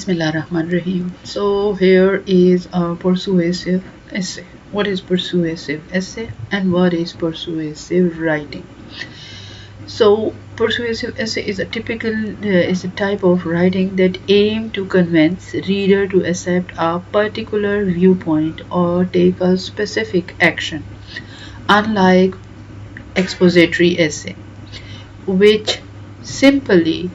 Bismillahirrahmanirrahim. So here is a persuasive essay. What is persuasive essay and what is persuasive writing? So persuasive essay is a type of writing that aim to convince reader to accept a particular viewpoint or take a specific action. Unlike expository essay, which simply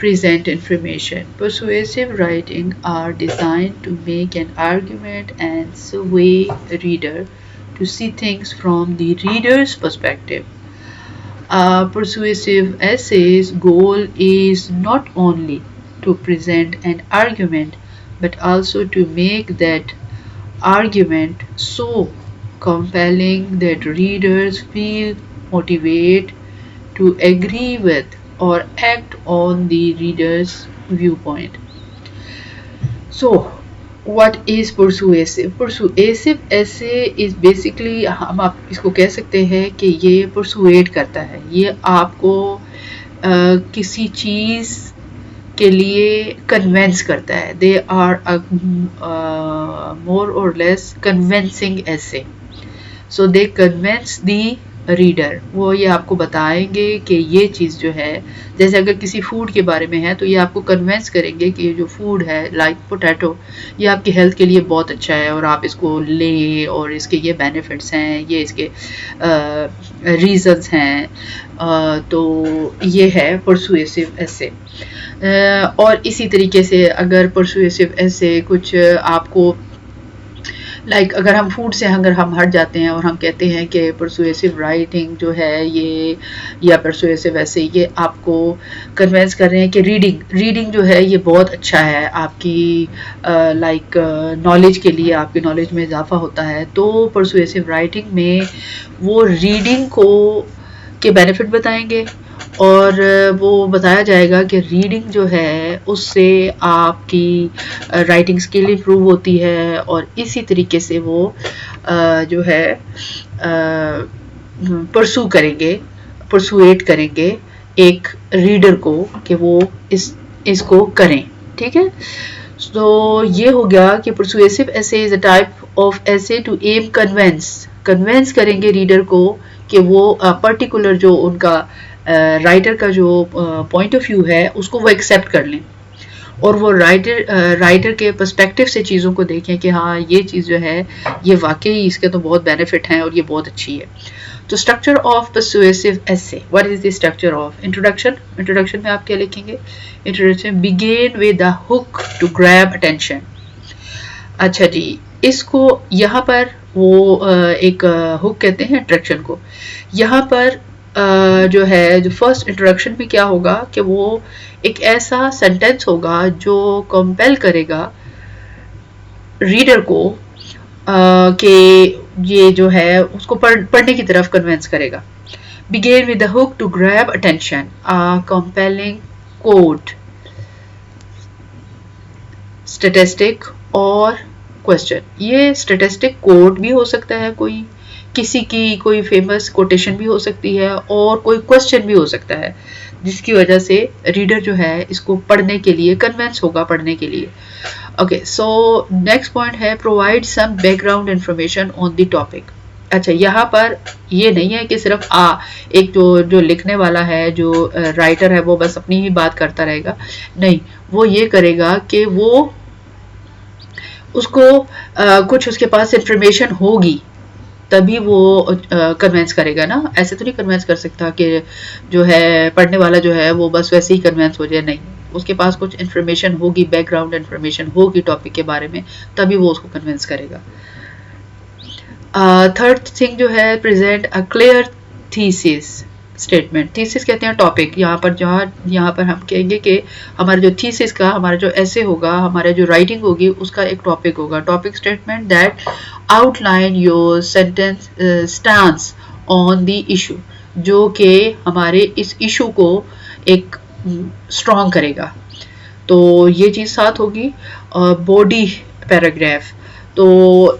present information. Persuasive writing are designed to make an argument and sway the reader to see things from the reader's perspective. A persuasive essay's goal is not only to present an argument but also to make that argument so compelling that readers feel motivated to agree with or act on the reader's viewpoint. So, what is persuasive? Persuasive essay is basically हम आप इसको कह सकते हैं कि ये persuade करता है, ये आपको किसी चीज़ के लिए कन्वेंस करता है. They are a more or less convincing essay. So they convince the reader. वो ये आपको बताएंगे कि ये चीज़ जो है, जैसे अगर किसी फूड के बारे में है तो ये आपको कन्विंस करेंगे कि ये जो फूड है लाइक पोटैटो, ये आपकी हेल्थ के लिए बहुत अच्छा है और आप इसको लें और इसके ये बेनिफिट्स हैं, ये इसके रीजंस हैं. तो ये है परसुएसिव ऐसे. और इसी तरीके से अगर परसुएसिव ऐसे कुछ आपको अगर हम फूड से अगर हम हट जाते हैं और हम कहते हैं कि परसुएसिव राइटिंग जो है ये या परसुएसिव ऐसे ये आपको कन्विंस कर रहे हैं कि रीडिंग जो है ये बहुत अच्छा है आपकी नॉलेज के लिए, आपकी नॉलेज में इजाफा होता है. तो परसुएसिव राइटिंग में वो रीडिंग को के बेनिफिट बताएंगे और वो बताया जाएगा कि रीडिंग जो है उससे आपकी राइटिंग स्किल इम्प्रूव होती है और इसी तरीके से वो जो है परसुएट करेंगे एक रीडर को कि वो इसको करें. ठीक है. तो ये हो गया कि परसुएसिव ऐसे इज अ टाइप ऑफ ऐसे टू एम कन्वेंस करेंगे रीडर को कि वो पर्टिकुलर जो उनका राइटर का जो पॉइंट ऑफ व्यू है उसको वो एक्सेप्ट कर लें और वो राइटर के पर्सपेक्टिव से चीज़ों को देखें कि हाँ ये चीज़ जो है ये वाकई इसके तो बहुत बेनिफिट हैं और ये बहुत अच्छी है. तो structure of persuasive essay, what is the structure of? Introduction में आप क्या लिखेंगे? Introduction begin with the hook to grab attention. अच्छा जी, इसको यहाँ पर वो एक हुक कहते हैं अट्रैक्शन को. यहाँ पर जो है जो फर्स्ट इंट्रोडक्शन में क्या होगा कि वो एक ऐसा सेंटेंस होगा जो कंपेल करेगा रीडर को कि ये जो है उसको पढ़ने की तरफ कन्विंस करेगा. Begin with the hook to grab attention, a compelling quote, statistic और क्वेश्चन. ये स्टैटिस्टिक कोट भी हो सकता है, किसी की कोई फेमस कोटेशन भी हो सकती है और कोई क्वेश्चन भी हो सकता है जिसकी वजह से रीडर जो है इसको पढ़ने के लिए कन्विंस होगा पढ़ने के लिए. ओके, सो नेक्स्ट पॉइंट है provide some background information on the topic. अच्छा, यहाँ पर ये नहीं है कि सिर्फ एक जो लिखने वाला है, जो राइटर है, वो बस अपनी ही बात करता रहेगा. नहीं, वो ये करेगा कि वो उसको कुछ उसके पास इंफॉर्मेशन होगी तभी वो कन्विंस करेगा ना. ऐसे तो नहीं कन्विंस कर सकता कि जो है पढ़ने वाला जो है वो बस वैसे ही कन्विंस हो जाए. नहीं, उसके पास कुछ इन्फॉर्मेशन होगी, बैकग्राउंड इन्फॉर्मेशन होगी टॉपिक के बारे में, तभी वो उसको कन्विंस करेगा. थर्ड थिंग जो है present a clear thesis statement. Thesis कहते हैं टॉपिक. यहाँ पर हम कहेंगे कि हमारा जो थीसिस का हमारा जो ऐसे होगा, हमारा जो राइटिंग होगी उसका एक टॉपिक होगा. Topic statement that outline your sentence stance on the issue, जो कि हमारे इस इशू को एक स्ट्रॉन्ग करेगा. तो ये चीज़ साथ होगी. बॉडी पैराग्राफ, तो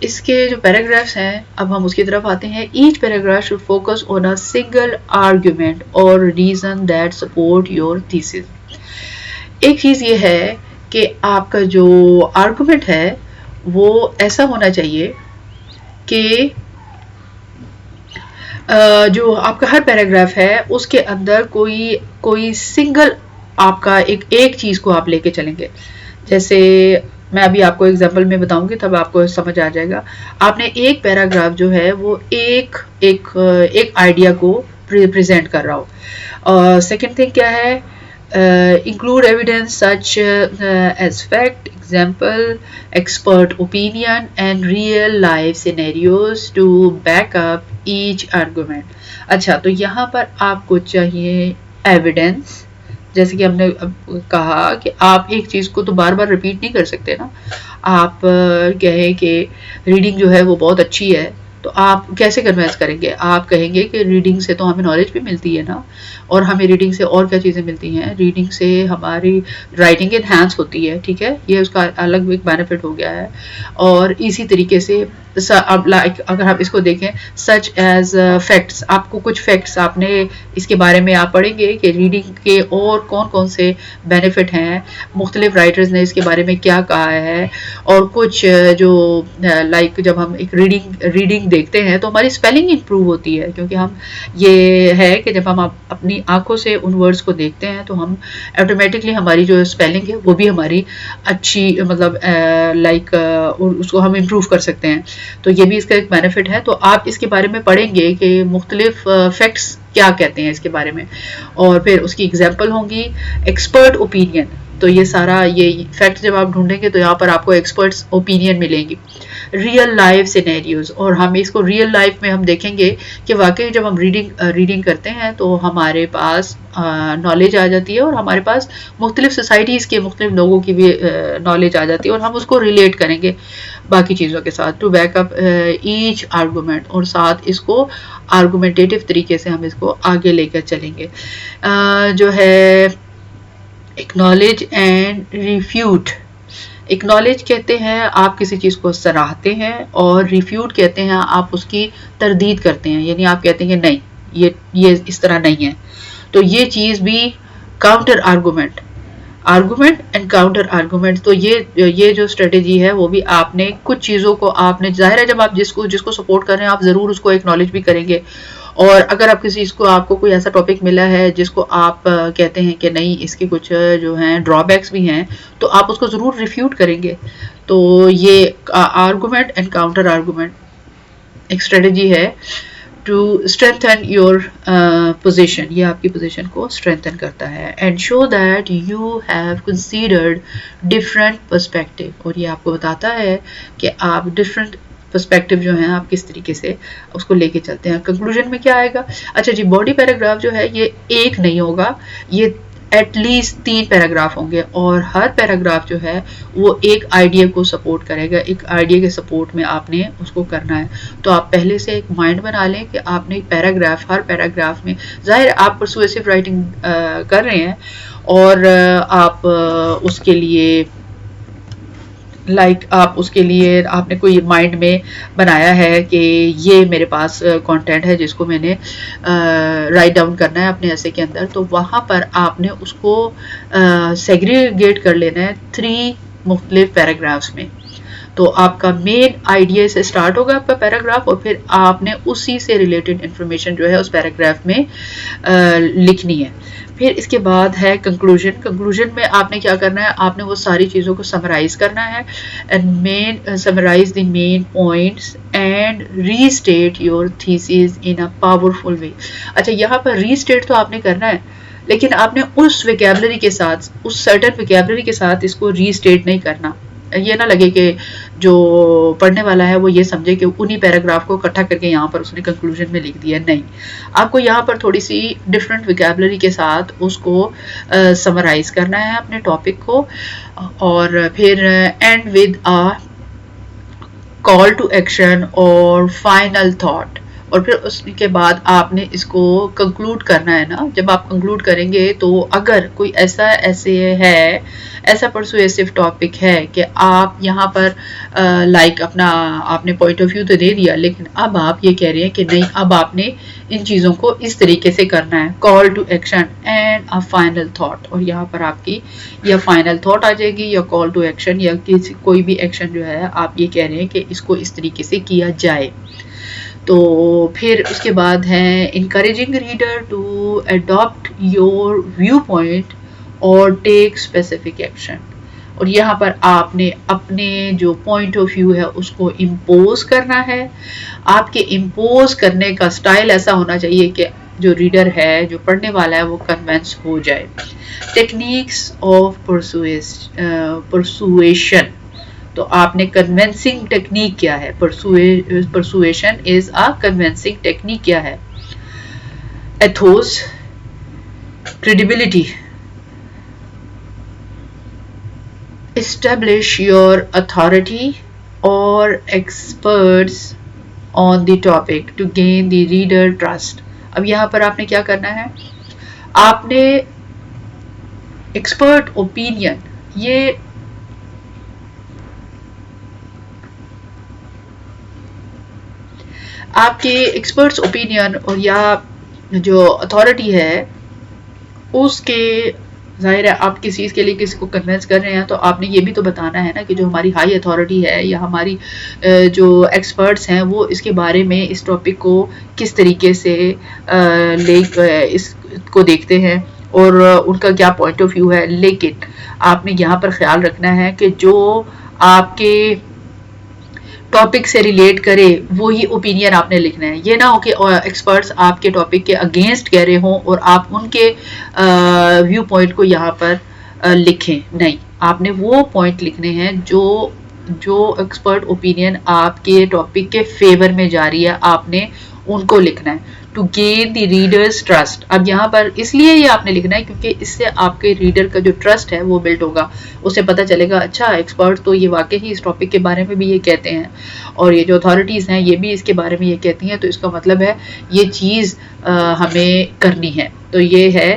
इसके जो पैराग्राफ्स हैं अब हम उसकी तरफ आते हैं. Each paragraph should focus on a single argument और reason that support your thesis. एक चीज़ ये है कि आपका जो आर्गुमेंट है वो ऐसा होना चाहिए कि जो आपका हर पैराग्राफ है उसके अंदर कोई सिंगल आपका एक चीज को आप लेके चलेंगे। जैसे मैं अभी आपको एग्जांपल में बताऊंगी तब आपको समझ आ जाएगा। आपने एक पैराग्राफ जो है वो एक आइडिया को प्रेजेंट कर रहा हो। सेकंड थिंग क्या है, include evidence such as fact, example, expert opinion and real life scenarios to back up each argument। अच्छा, तो यहाँ पर आपको चाहिए एविडेंस। जैसे कि हमने कहा कि आप एक चीज को तो बार बार रिपीट नहीं कर सकते ना। आप कहें कि रीडिंग जो है वो बहुत अच्छी है, तो आप कैसे कन्विंस करेंगे? आप कहेंगे कि रीडिंग से तो हमें नॉलेज भी मिलती है ना, और हमें रीडिंग से और क्या चीज़ें मिलती हैं? रीडिंग से हमारी राइटिंग एनहांस होती है, ठीक है, ये उसका अलग एक बेनिफिट हो गया है। और इसी तरीके से अब लाइक अगर आप इसको देखें सच एज फैक्ट्स, आपको कुछ फैक्ट्स आपने इसके बारे में आप पढ़ेंगे कि रीडिंग के और कौन कौन से बेनिफिट हैं, मुख्तलिफ राइटर्स ने इसके बारे में क्या कहा है। और कुछ जो लाइक जब हम एक रीडिंग देखते हैं तो हमारी स्पेलिंग इंप्रूव होती है, क्योंकि हम ये है कि जब हम अपनी आंखों से उन वर्ड्स को देखते हैं तो हम ऑटोमेटिकली हमारी जो स्पेलिंग है वो भी हमारी अच्छी मतलब लाइक उसको हम इम्प्रूव कर सकते हैं। तो ये भी इसका एक बेनिफिट है। तो आप इसके बारे में पढ़ेंगे कि मुख्तलिफ फैक्ट्स क्या कहते हैं इसके बारे में, और फिर उसकी एग्जाम्पल होंगी। एक्सपर्ट ओपिनियन, तो ये सारा ये फैक्ट जब आप ढूंढेंगे तो यहाँ पर आपको एक्सपर्ट्स ओपिनियन मिलेंगी। रियल लाइफ सिनेरियोज, और हम इसको रियल लाइफ में हम देखेंगे कि वाकई जब हम रीडिंग करते हैं तो हमारे पास नॉलेज आ जाती है, और हमारे पास मुख्तलिफ सोसाइटीज़ के मुख्तलिफ लोगों की भी नॉलेज आ जाती है, और हम उसको रिलेट करेंगे बाकी चीज़ों के साथ टू बैकअप ईच आर्गूमेंट, और साथ इसको आर्गूमेंटेटिव तरीके से हम इसको आगे लेकर चलेंगे। जो है एक्नॉलेज एंड रिफ्यूट। एक्नॉलेज कहते हैं आप किसी चीज़ को सराहते हैं, और रिफ्यूट कहते हैं आप उसकी तरदीद करते हैं, यानी आप कहते हैं कि नहीं ये इस तरह नहीं है। तो ये चीज़ भी counter argument and counter argument. तो ये जो स्ट्रेटेजी है वो भी आपने कुछ चीज़ों को आपने जाहिर है जब आप जिसको सपोर्ट कर रहे हैं आप ज़रूर उसको एक्नॉलेज भी करेंगे। और अगर आप किसी चीज़ को आपको कोई ऐसा टॉपिक मिला है जिसको आप कहते हैं कि नहीं इसके कुछ जो हैं ड्रॉबैक्स भी हैं, तो आप उसको ज़रूर रिफ्यूट करेंगे। तो ये आर्गूमेंट एंड काउंटर आर्गूमेंट एक स्ट्रेटेजी है टू स्ट्रेंथन योर पोजिशन। ये आपकी पोजिशन को स्ट्रेंथन करता है। And show that you have considered different perspective, और ये आपको बताता है कि आप डिफरेंट पर्सपेक्टिव जो है आप किस तरीके से उसको लेके चलते हैं। कंक्लूजन में क्या आएगा? अच्छा जी, बॉडी पैराग्राफ जो है ये एक नहीं होगा, ये एटलीस्ट 3 पैराग्राफ होंगे, और हर पैराग्राफ जो है वो एक आइडिया को सपोर्ट करेगा। एक आइडिया के सपोर्ट में आपने उसको करना है। तो आप पहले से एक माइंड बना लें कि आपने हर पैराग्राफ में जाहिर आप परसुएसिव राइटिंग कर रहे हैं, और आप उसके लिए आप उसके लिए आपने कोई माइंड में बनाया है कि ये मेरे पास कंटेंट है जिसको मैंने राइट डाउन करना है अपने ऐसे के अंदर। तो वहाँ पर आपने उसको सेग्रीगेट कर लेना है 3 मुख्तलिफ पैराग्राफ्स में। तो आपका मेन आइडिया से स्टार्ट होगा आपका पैराग्राफ, और फिर आपने उसी से रिलेटेड इंफॉर्मेशन जो है उस पैराग्राफ में लिखनी है। फिर इसके बाद है कंक्लूजन में आपने क्या करना है, आपने वो सारी चीज़ों को समराइज करना है and summarise the main points and restate your thesis in a powerful way. अच्छा, यहाँ पर रीस्टेट तो आपने करना है, लेकिन आपने उस विकैबुलरी के साथ, उस सर्टेन विकैबुलरी के साथ इसको रीस्टेट नहीं करना। ये ना लगे कि जो पढ़ने वाला है वो ये समझे कि उन्हीं पैराग्राफ को इकट्ठा करके यहाँ पर उसने कंक्लूजन में लिख दिया। नहीं, आपको यहाँ पर थोड़ी सी डिफरेंट विकैबुलरी के साथ उसको समराइज करना है अपने टॉपिक को, और फिर end with a call to action और फाइनल थॉट। और फिर उसके बाद आपने इसको कंक्लूड करना है ना। जब आप कंक्लूड करेंगे तो अगर कोई ऐसा ऐसा परसुएसिव टॉपिक है कि आप यहाँ पर लाइक अपना आपने पॉइंट ऑफ व्यू तो दे दिया, लेकिन अब आप ये कह रहे हैं कि नहीं, अब आपने इन चीज़ों को इस तरीके से करना है, call to action and a final thought, और यहाँ पर आपकी या फाइनल थॉट आ जाएगी या कॉल टू एक्शन या कोई भी एक्शन जो है आप ये कह रहे हैं कि इसको इस तरीके से किया जाए। तो फिर उसके बाद है encouraging reader to adopt your view point और टेक स्पेसिफिक एक्शन, और यहाँ पर आपने अपने जो पॉइंट ऑफ व्यू है उसको इम्पोज करना है। आपके इम्पोज करने का स्टाइल ऐसा होना चाहिए कि जो रीडर है, जो पढ़ने वाला है, वो कन्विंस हो जाए। टेक्निक्स ऑफ परसुएशन, तो आपने कन्विंसिंग टेक्निक क्या है, persuasion is a convincing technique क्या है। Athos, credibility, establish your authority or experts on the topic to gain the reader trust। अब यहाँ पर आपने क्या करना है, आपने एक्सपर्ट ओपिनियन, ये आपके एक्सपर्ट्स ओपिनियन और या जो अथॉरिटी है उसके, जाहिर है आप किसी चीज़ के लिए किसी को कन्विंस कर रहे हैं तो आपने ये भी तो बताना है ना कि जो हमारी हाई अथॉरिटी है या हमारी जो एक्सपर्ट्स हैं वो इसके बारे में, इस टॉपिक को किस तरीके से इसको देखते हैं और उनका क्या पॉइंट ऑफ व्यू है। लेकिन आपने यहाँ पर ख्याल रखना है कि जो आपके टॉपिक से रिलेट करे वो ही ओपिनियन आपने लिखना है। ये ना हो कि एक्सपर्ट्स आपके टॉपिक के अगेंस्ट कह रहे हों और आप उनके व्यू पॉइंट को यहाँ पर लिखें। नहीं, आपने वो पॉइंट लिखने हैं जो एक्सपर्ट ओपिनियन आपके टॉपिक के फेवर में जा रही है, आपने उनको लिखना है। To gain the reader's trust, अब यहाँ पर इसलिए ये आपने लिखना है क्योंकि इससे आपके रीडर का जो ट्रस्ट है वो बिल्ड होगा। उसे पता चलेगा अच्छा एक्सपर्ट तो ये वाकई ही इस टॉपिक के बारे में भी ये कहते हैं और ये जो अथॉरिटीज़ हैं ये भी इसके बारे में ये कहती हैं, तो इसका मतलब है ये चीज़ हमें करनी है। तो ये है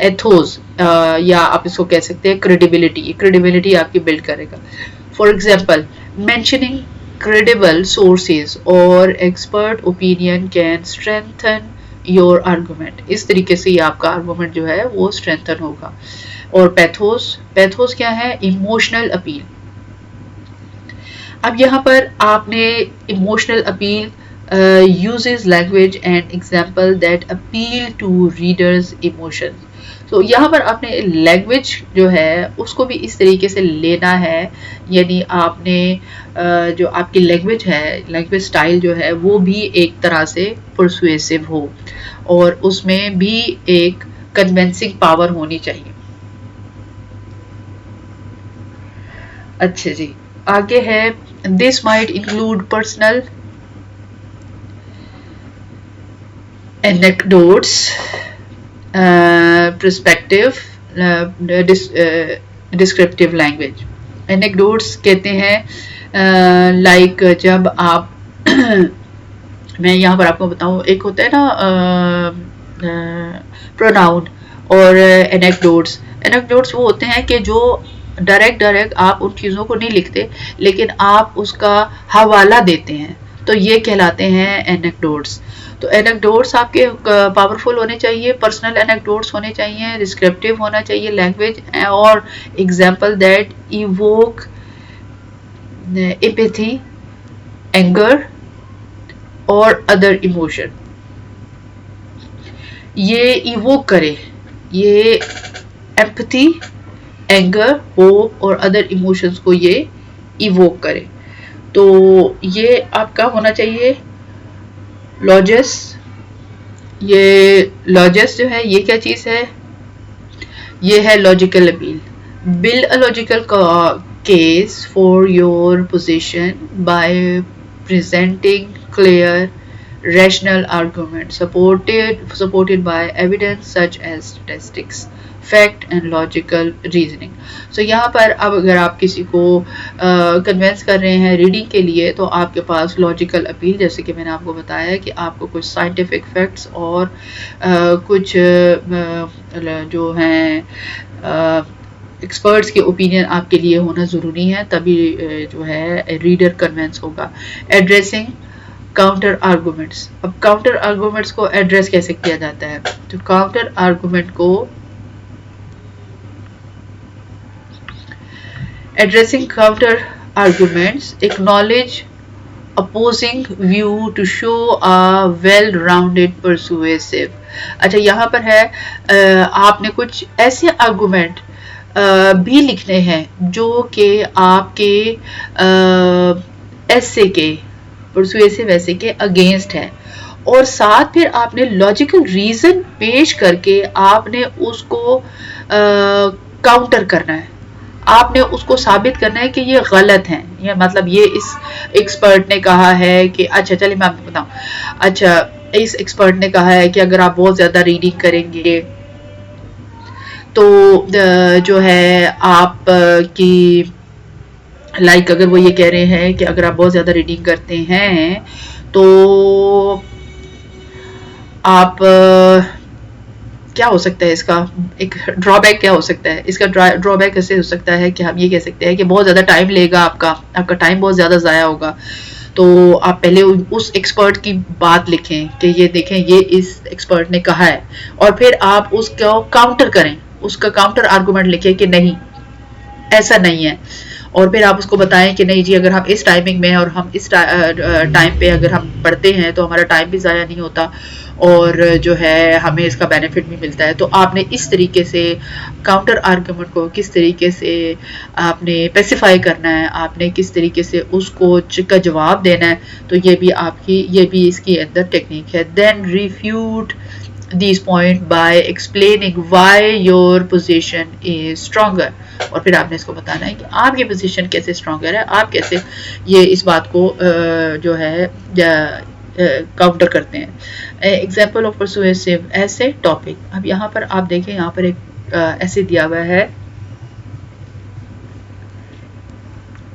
एथोस या आप इसको कह सकते हैं क्रेडिबिलिटी। क्रेडिबिलिटी आपकी बिल्ड करेगा। For example, mentioning credible sources or expert opinion can strengthen your argument। इस तरीके से ये आपका आर्गुमेंट जो है वो strengthen होगा। और पैथोस क्या है, इमोशनल अपील। अब यहाँ पर आपने emotional appeal uses language and example that appeal to readers emotions। तो यहाँ पर आपने लैंग्वेज जो है उसको भी इस तरीके से लेना है, यानी आपने जो आपकी लैंग्वेज है, लैंग्वेज स्टाइल जो है वो भी एक तरह से परसुएसिव हो और उसमें भी एक कन्विंसिंग पावर होनी चाहिए। अच्छा जी, आगे है this might include personal anecdotes, perspective, descriptive language। Anecdotes कहते हैं लाइक जब आप मैं यहाँ पर आपको बताऊँ, एक होता है ना प्रोनाउन और एनेक्डोट्स। एनेक्डोट्स वो होते हैं कि जो डायरेक्ट आप उन चीज़ों को नहीं लिखते लेकिन आप उसका हवाला देते हैं, तो ये कहलाते हैं एनेक्डोट्स। तो एनेक्डोट्स आपके पावरफुल होने चाहिए, पर्सनल एनेक्डोट्स होने चाहिए, डिस्क्रिप्टिव होना चाहिए लैंग्वेज, और example that evoke empathy, anger और अदर इमोशन। ये इवोक करे, ये एम्पैथी, एंगर, होप और अदर इमोशंस को ये इवोक करे। तो ये आपका होना चाहिए लॉजस। ये लॉजस जो है ये क्या चीज़ है, ये है logical appeal. Build a logical case for your position by presenting clear rational argument supported by evidence such as statistics, fact and logical reasoning. So यहाँ पर अब अगर आप किसी को कन्विंस कर रहे हैं रीडिंग के लिए, तो आपके पास लॉजिकल अपील, जैसे कि मैंने आपको बताया कि आपको कुछ साइंटिफिक फैक्ट्स और कुछ जो हैं एक्सपर्ट्स के ओपिनियन आपके लिए होना ज़रूरी है, तभी जो है रीडर कन्विंस होगा। Addressing counter arguments. अब काउंटर आर्गूमेंट्स को एड्रेस कैसे किया जाता है? तो काउंटर आर्गूमेंट को addressing counter arguments acknowledge opposing view to show a well-rounded persuasive। अच्छा, यहाँ पर है आपने कुछ ऐसे आर्गूमेंट भी लिखने हैं जो कि आपके ऐसे के परसुएसिव ऐसे के अगेंस्ट है, और साथ फिर आपने लॉजिकल रीजन पेश करके आपने उसको काउंटर करना है, आपने उसको साबित करना है कि ये गलत है। ये मतलब ये इस एक्सपर्ट ने कहा है कि अच्छा चलिए मैं आपको बताऊं, अच्छा इस एक्सपर्ट ने कहा है कि अगर आप बहुत ज़्यादा रीडिंग करेंगे तो जो है आप की लाइक अगर वो ये कह रहे हैं कि अगर आप बहुत ज़्यादा रीडिंग करते हैं तो आप क्या हो सकता है इसका एक ड्रॉबैक, क्या हो सकता है इसका ड्रॉबैक ऐसे हो सकता है कि हम ये कह सकते हैं कि बहुत ज़्यादा टाइम लेगा, आपका टाइम बहुत ज़्यादा ज़ाया होगा। तो आप पहले उस एक्सपर्ट की बात लिखें कि ये देखें ये इस एक्सपर्ट ने कहा है, और फिर आप उसको काउंटर करें, उसका काउंटर आर्गूमेंट लिखें कि नहीं ऐसा नहीं है, और फिर आप उसको बताएं कि नहीं जी अगर हम इस टाइमिंग में और हम इस टाइम पे अगर हम पढ़ते हैं तो हमारा टाइम भी ज़ाया नहीं होता और जो है हमें इसका बेनिफिट भी मिलता है। तो आपने इस तरीके से काउंटर आर्गुमेंट को किस तरीके से आपने स्पेसिफाई करना है, आपने किस तरीके से उसको का जवाब देना है, तो ये भी इसकी अंदर टेक्निक है। Then refute this point by explaining why your position is stronger, और फिर आपने इसको बताना है कि आपकी पोजीशन कैसे स्ट्रॉन्गर है, आप कैसे ये इस बात को जो है काउंटर करते हैं। एग्जाम्पल ऑफ परसुएसिव ऐसे टॉपिक। अब यहाँ पर आप देखें, यहाँ पर एक ऐसे दिया हुआ है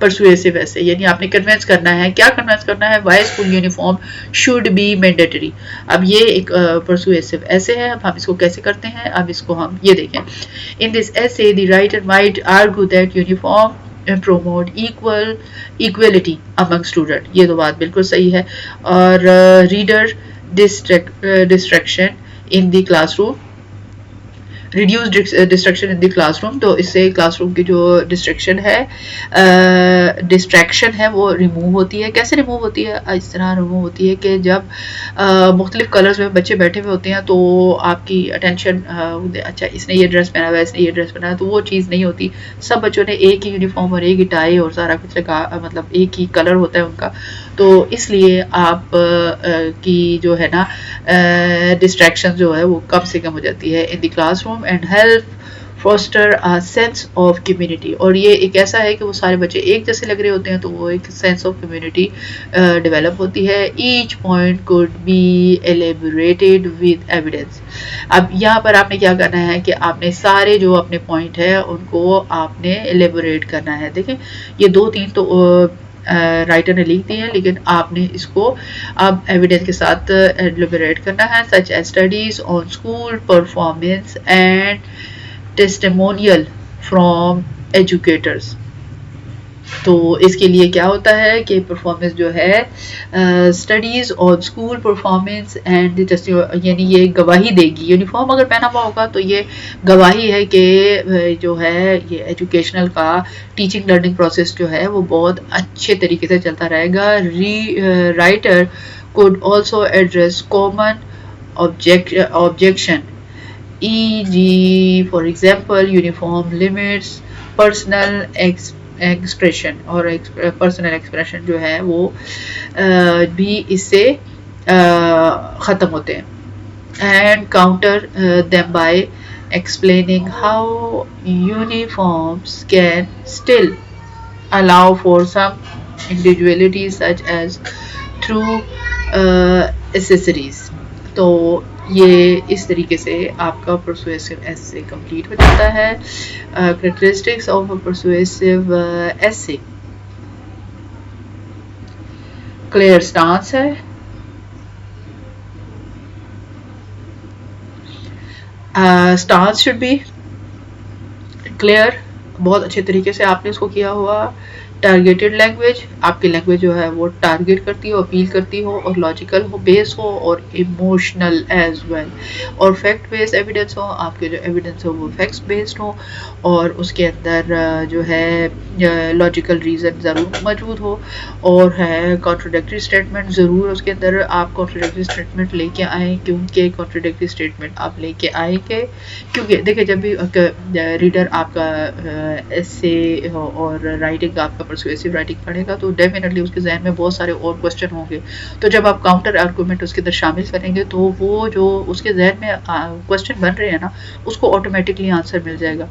परसुएसिव ऐसे, यानी आपने कन्विंस करना है, क्या कन्विंस करना है, why school uniform should be mandatory. अब ये एक परसुएसिव ऐसे है। अब हम इसको कैसे करते हैं, अब इसको हम ये देखें। इन दिस ऐसे the writer might argue that uniform promote equality among student। ये तो बात बिल्कुल सही है। और reader distraction in the classroom, reduce distraction in the classroom. तो इससे क्लासरूम की जो डिस्ट्रैक्शन है वो रिमूव होती है। कैसे रिमूव होती है? इस तरह रिमूव होती है कि जब मुख्तलिफ कलर्स में बच्चे बैठे हुए होते हैं तो आपकी अटेंशन अच्छा इसने ये ड्रेस पहना हुआ है, इसने ये ड्रेस पहना है, तो वो चीज़ नहीं होती। सब बच्चों ने एक ही यूनिफॉर्म और एक ही टाई और सारा कुछ लगा, मतलब एक ही कलर होता है उनका, तो इसलिए आप की जो है ना डिस्ट्रैक्शन जो है वो कम से कम हो जाती है in the classroom and help foster a sense of community. और ये एक ऐसा है कि वो सारे बच्चे एक जैसे लग रहे होते हैं तो वो एक सेंस ऑफ कम्युनिटी डेवलप होती है। Each point could be elaborated with evidence. अब यहाँ पर आपने क्या करना है कि आपने सारे जो अपने पॉइंट है उनको आपने एलेबोरेट करना है। देखें ये 2-3 तो राइटर ने लिख दी है, लेकिन आपने इसको अब एविडेंस के साथ एलिबरेट करना है, such as studies on school performance and testimonial from educators. तो इसके लिए क्या होता है कि परफॉर्मेंस जो है स्टडीज और स्कूल परफॉर्मेंस एंड यानी ये गवाही देगी। यूनिफॉर्म अगर पहना हुआ होगा तो ये गवाही है कि जो है ये एजुकेशनल का टीचिंग लर्निंग प्रोसेस जो है वो बहुत अच्छे तरीके से चलता रहेगा। Writer could also address common objection, e.g. for example uniform limits personal expression, और पर्सनल एक्सप्रेशन जो है वो भी इससे ख़त्म होते हैं। And counter them by explaining how uniforms can still allow for some individuality such as through accessories। तो ये इस तरीके से आपका परसुएसिव एसे कंप्लीट हो जाता है। Characteristics of a persuasive essay, clear stance है, स्टांस शुड बी क्लियर, बहुत अच्छे तरीके से आपने इसको किया हुआ। टारगेटेड लैंग्वेज, आपकी लैंग्वेज जो है वो टारगेट करती हो, अपील करती हो और लॉजिकल हो, बेस हो और इमोशनल एज वेल। और फैक्ट बेस्ड एविडेंस हो, आपके जो एविडेंस हो वो फैक्ट्स बेस्ड हो और उसके अंदर जो है लॉजिकल रीज़न ज़रूर मौजूद हो। और है कॉन्ट्रोडक्टरी स्टेटमेंट, ज़रूर उसके अंदर आप कॉन्ट्रोडक्टरी स्टेटमेंट लेके आएँ, क्योंकि कॉन्ट्रोडक्टरी स्टेटमेंट आप लेके आएंगे क्योंकि देखिए जब भी रीडर आपका ऐसे और राइटिंग आपका परसुएसिव राइटिंग पढ़ेगा तो डेफिनेटली उसके जहन में बहुत सारे और क्वेश्चन होंगे। तो जब आप काउंटर आर्गूमेंट उसके अंदर शामिल करेंगे तो वो जो उसके जहन में क्वेश्चन बन रहे हैं ना, उसको ऑटोमेटिकली आंसर मिल जाएगा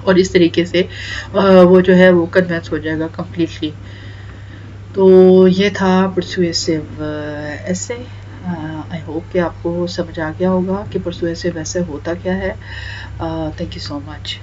और इस तरीके से वो जो है वो कन्विंस हो जाएगा कम्प्लीटली। तो ये था परसुएसिव ऐसे। आई होप कि आपको समझ आ गया होगा कि परसुएसिव ऐसे होता क्या है। Thank you so much.